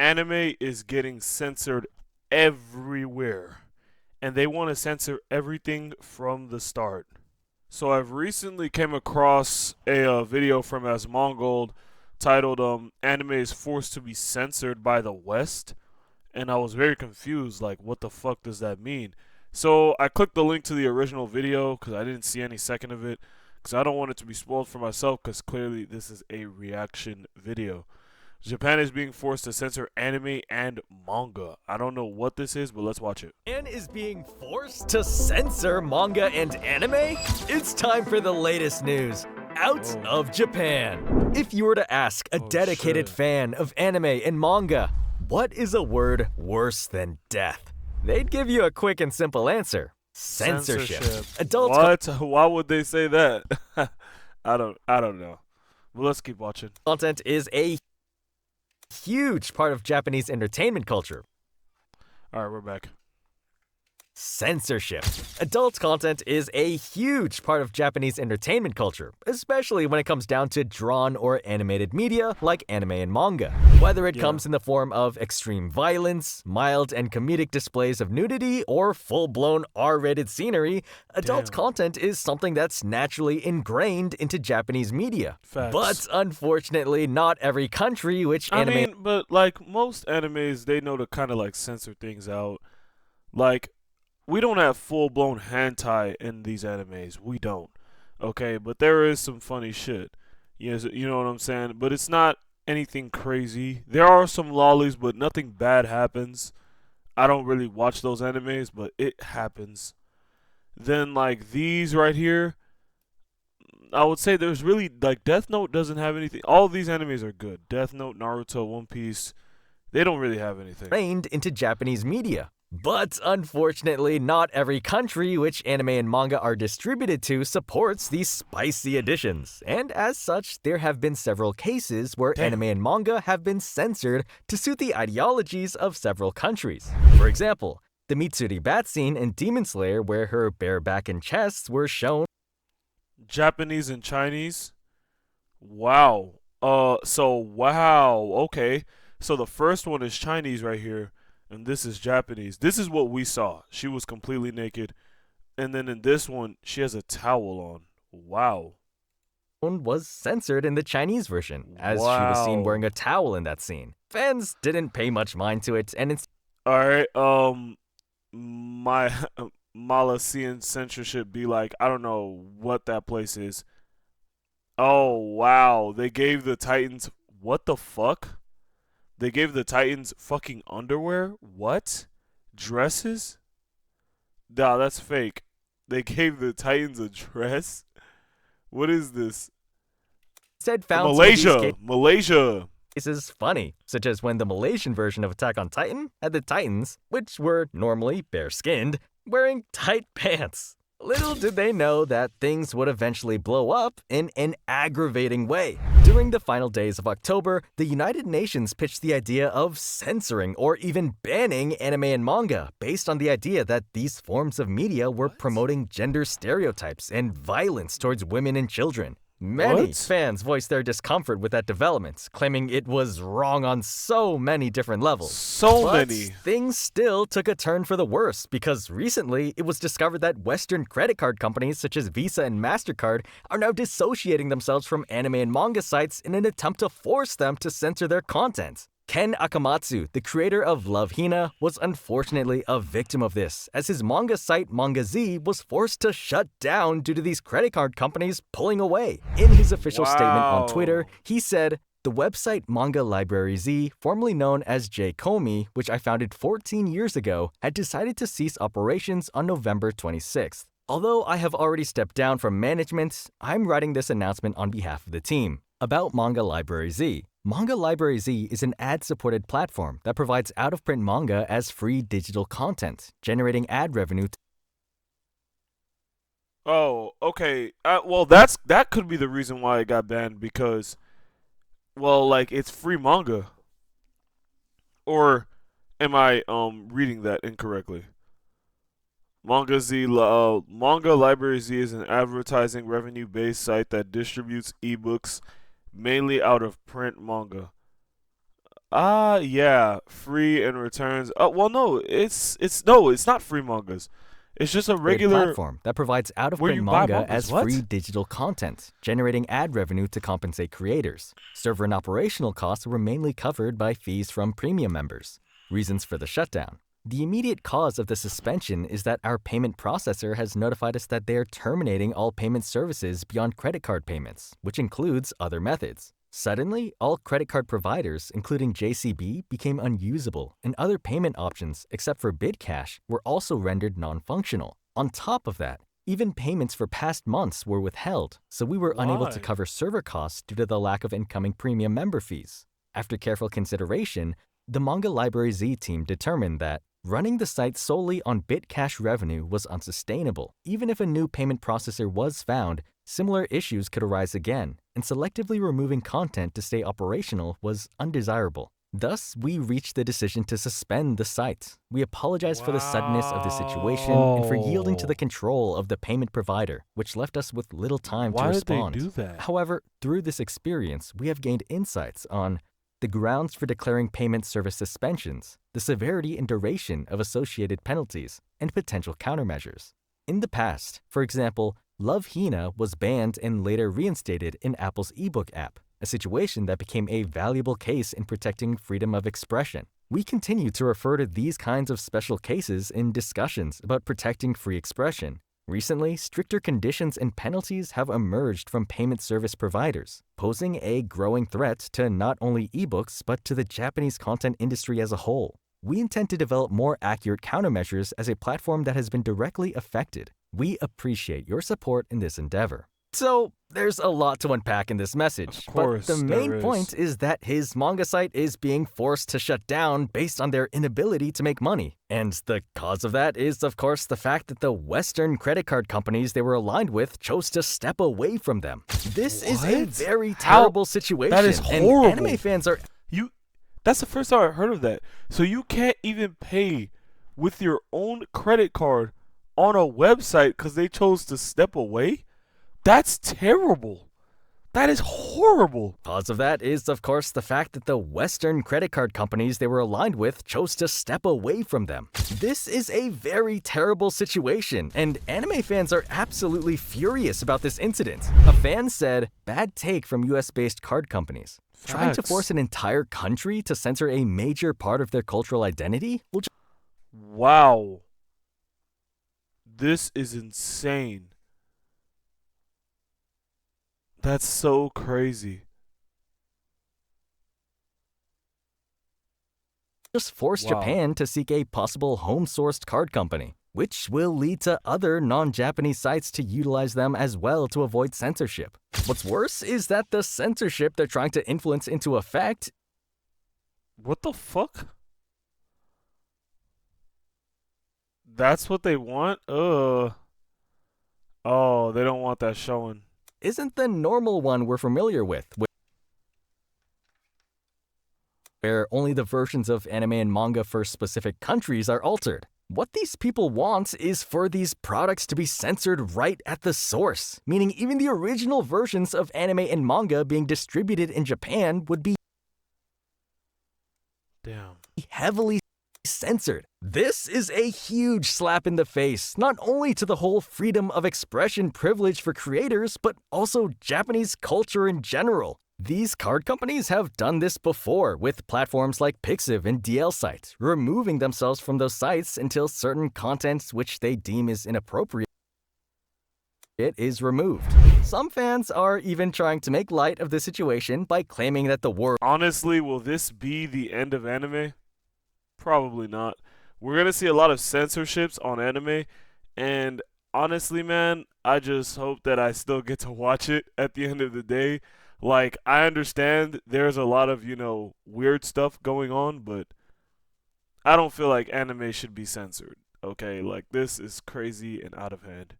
anime is getting censored everywhere, and they want to censor everything from the start. So I've recently came across a video from Asmongold titled "Anime is forced to be censored by the West," and I was very confused. Like, what the fuck does that mean? So I clicked the link to the original video because I didn't see any second of it because I don't want it to be spoiled for myself because clearly this is a reaction video. Japan is being forced to censor anime and manga. I don't know what this is, but let's watch it. Japan is being forced to censor manga and anime? It's time for the latest news out of Japan. If you were to ask a dedicated fan of anime and manga, what is a word worse than death? They'd give you a quick and simple answer. Censorship. Adults What? Why would they say that? I don't know. Well, let's keep watching. Content is a huge part of Japanese entertainment culture. All right, we're back. Censorship. Adult content is a huge part of Japanese entertainment culture, especially when it comes down to drawn or animated media like anime and manga. Whether it comes in the form of extreme violence, mild and comedic displays of nudity, or full-blown R-rated scenery, adult content is something that's naturally ingrained into Japanese media. Facts. But unfortunately, not every country I mean, but like most animes, they know to kind of like censor things out. Like, we don't have full-blown hentai in these animes. We don't. Okay, but there is some funny shit. Yes, you know what I'm saying? But it's not anything crazy. There are some lollies, but nothing bad happens. I don't really watch those animes, but it happens. Then like these right here, I would say there's really like Death Note doesn't have anything. All of these animes are good. Death Note, Naruto, One Piece, they don't really have anything. Trained into Japanese media. But unfortunately, not every country which anime and manga are distributed to supports these spicy additions. And as such, there have been several cases where anime and manga have been censored to suit the ideologies of several countries. For example, the Mitsuri bat scene in Demon Slayer where her bare back and chests were shown. Japanese and Chinese? Wow. Okay. So the first one is Chinese right here. And this is Japanese. This is what we saw. She was completely naked. And then in this one, she has a towel on. Wow. Was censored in the Chinese version, as she was seen wearing a towel in that scene. Fans didn't pay much mind to it, and it's... Alright, my Malassian censorship be like, I don't know what that place is. Oh, wow. They gave the Titans... What the fuck? They gave the Titans fucking underwear? What? Dresses? Nah, that's fake. They gave the Titans a dress? What is this? Said found Malaysia. This is funny, such as when the Malaysian version of Attack on Titan had the Titans, which were normally bare-skinned, wearing tight pants. Little did they know that things would eventually blow up in an aggravating way. During the final days of October, the United Nations pitched the idea of censoring or even banning anime and manga based on the idea that these forms of media were promoting gender stereotypes and violence towards women and children. Many fans voiced their discomfort with that development, claiming it was wrong on so many different levels. But things still took a turn for the worse because recently it was discovered that Western credit card companies such as Visa and MasterCard are now dissociating themselves from anime and manga sites in an attempt to force them to censor their content. Ken Akamatsu, the creator of Love Hina, was unfortunately a victim of this, as his manga site Manga Z was forced to shut down due to these credit card companies pulling away. In his official statement on Twitter, he said, "The website Manga Library Z, formerly known as J Komi, which I founded 14 years ago, had decided to cease operations on November 26th. Although I have already stepped down from management, I'm writing this announcement on behalf of the team." About Manga Library Z. Manga Library Z is an ad-supported platform that provides out-of-print manga as free digital content, generating ad revenue. Oh, okay. Well, that could be the reason why it got banned because, well, like it's free manga. Or am I reading that incorrectly? Manga Library Z is an advertising revenue-based site that distributes ebooks mainly out of print manga. Yeah, free and returns. Well, no, it's not free mangas. It's just a Created regular platform that provides where out-of-print you buy manga mangas. as free What? digital content, generating ad revenue to compensate creators. Server and operational costs were mainly covered by fees from premium members. Reasons for the shutdown. The immediate cause of the suspension is that our payment processor has notified us that they are terminating all payment services beyond credit card payments, which includes other methods. Suddenly, all credit card providers, including JCB, became unusable, and other payment options, except for BidCash, were also rendered non-functional. On top of that, even payments for past months were withheld, so we were unable to Why? cover server costs due to the lack of incoming premium member fees. After careful consideration, the Manga Library Z team determined that running the site solely on BitCash revenue was unsustainable. Even if a new payment processor was found, similar issues could arise again, and selectively removing content to stay operational was undesirable. Thus, we reached the decision to suspend the site. We apologize for the suddenness of the situation and for yielding to the Wow. control of the payment provider, which left us with little time to Why did they respond. do that? However, through this experience, we have gained insights on the grounds for declaring payment service suspensions, the severity and duration of associated penalties, and potential countermeasures. In the past, for example, Love Hina was banned and later reinstated in Apple's ebook app, a situation that became a valuable case in protecting freedom of expression. We continue to refer to these kinds of special cases in discussions about protecting free expression. Recently, stricter conditions and penalties have emerged from payment service providers, posing a growing threat to not only ebooks but to the Japanese content industry as a whole. We intend to develop more accurate countermeasures as a platform that has been directly affected. We appreciate your support in this endeavor. So, there's a lot to unpack in this message, Of but the course main there point is. is that his manga site is being forced to shut down based on their inability to make money. And the cause of that is, of course, the fact that the Western credit card companies they were aligned with chose to step away from them. This is a What? very How? terrible situation, That is and horrible. anime fans are You That's the first time I heard of that. So you can't even pay with your own credit card on a website because they chose to step away? That's terrible. That is horrible. Cause of that is, of course, the fact that the Western credit card companies they were aligned with chose to step away from them. This is a very terrible situation, and anime fans are absolutely furious about this incident. A fan said, "Bad take from US-based card companies. Trying to Facts. force an entire country to censor a major part of their cultural identity will Wow. This is insane. That's so crazy. just force Wow. Japan to seek a possible home-sourced card company, which will lead to other non-Japanese sites to utilize them as well to avoid censorship. What's worse is that the censorship they're trying to influence into effect What the fuck? That's what they want? Oh, they don't want that showing. isn't the normal one we're familiar with, where only the versions of anime and manga for specific countries are altered. What these people want is for these products to be censored right at the source, meaning even the original versions of anime and manga being distributed in Japan would be Damn. heavily censored. This is a huge slap in the face, not only to the whole freedom of expression privilege for creators, but also Japanese culture in general. These card companies have done this before with platforms like Pixiv and DL Site, removing themselves from those sites until certain content which they deem is inappropriate is removed. Some fans are even trying to make light of the situation by claiming that the war Honestly, will this be the end of anime? Probably not. We're gonna see a lot of censorships on anime, and honestly, man, I just hope that I still get to watch it at the end of the day. Like, I understand there's a lot of, weird stuff going on, but I don't feel like anime should be censored. Okay, like, this is crazy and out of hand.